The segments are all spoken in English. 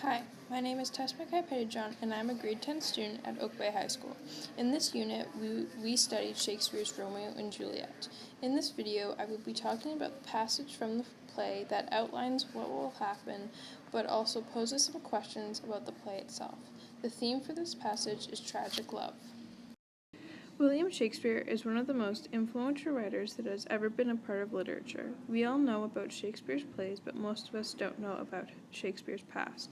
Hi, my name is Tess Shakespeare, and I'm a grade 10 student at Oak Bay High School. In this unit, we studied Shakespeare's Romeo and Juliet. In this video, I will be talking about the passage from the play that outlines what will happen, but also poses some questions about the play itself. The theme for this passage is tragic love. William Shakespeare is one of the most influential writers that has ever been a part of literature. We all know about Shakespeare's plays, but most of us don't know about Shakespeare's past.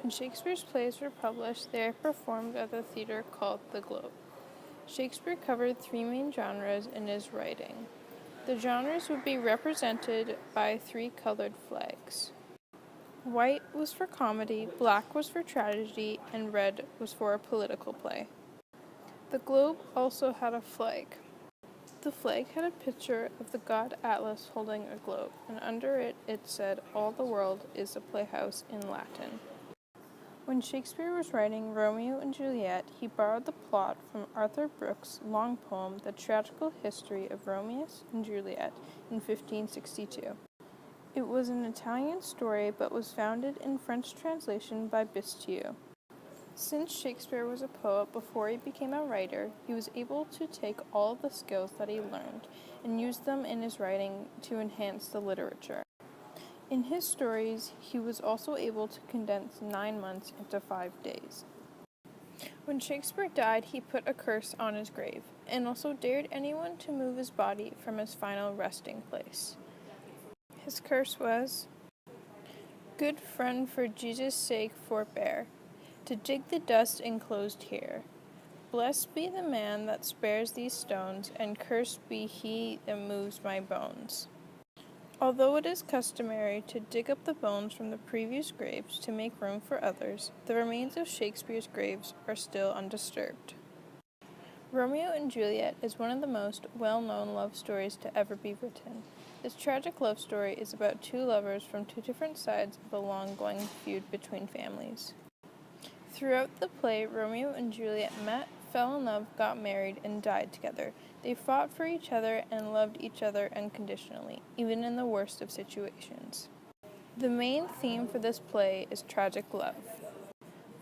When Shakespeare's plays were published, they were performed at the theater called the Globe. Shakespeare covered three main genres in his writing. The genres would be represented by three colored flags. White was for comedy, black was for tragedy, and red was for a political play. The Globe also had a flag. The flag had a picture of the god Atlas holding a globe, and under it said, "All the world is a playhouse" in Latin. When Shakespeare was writing Romeo and Juliet, he borrowed the plot from Arthur Brooks' long poem, The Tragical History of Romeo and Juliet, in 1562. It was an Italian story, but was founded in French translation by Bistiu. Since Shakespeare was a poet before he became a writer, he was able to take all of the skills that he learned and use them in his writing to enhance the literature. In his stories, he was also able to condense 9 months into 5 days. When Shakespeare died, he put a curse on his grave, and also dared anyone to move his body from his final resting place. His curse was, "Good friend, for Jesus' sake forbear, to dig the dust enclosed here. Blessed be the man that spares these stones, and cursed be he that moves my bones." Although it is customary to dig up the bones from the previous graves to make room for others, the remains of Shakespeare's graves are still undisturbed. Romeo and Juliet is one of the most well-known love stories to ever be written. This tragic love story is about two lovers from two different sides of a long-going feud between families. Throughout the play, Romeo and Juliet met, fell in love, got married, and died together. They fought for each other and loved each other unconditionally, even in the worst of situations. The main theme for this play is tragic love.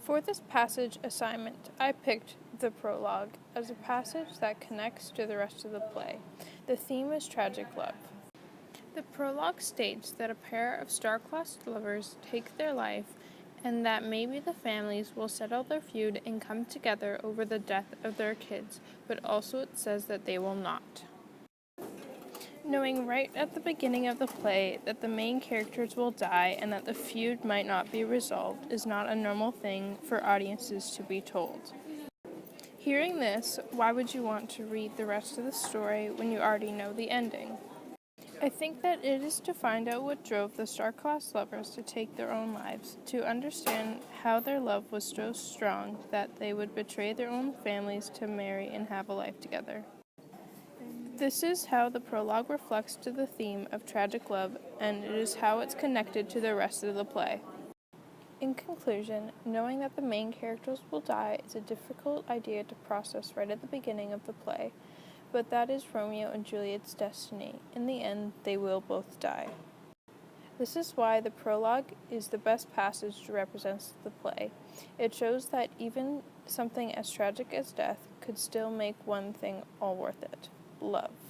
For this passage assignment, I picked the prologue as a passage that connects to the rest of the play. The theme is tragic love. The prologue states that a pair of star-crossed lovers take their life and that maybe the families will settle their feud and come together over the death of their kids, but also it says that they will not. Knowing right at the beginning of the play that the main characters will die and that the feud might not be resolved is not a normal thing for audiences to be told. Hearing this, why would you want to read the rest of the story when you already know the ending? I think that it is to find out what drove the star-crossed lovers to take their own lives, to understand how their love was so strong that they would betray their own families to marry and have a life together. This is how the prologue reflects to the theme of tragic love, and it is how it's connected to the rest of the play. In conclusion, knowing that the main characters will die is a difficult idea to process right at the beginning of the play, but that is Romeo and Juliet's destiny. In the end, they will both die. This is why the prologue is the best passage to represent the play. It shows that even something as tragic as death could still make one thing all worth it: love.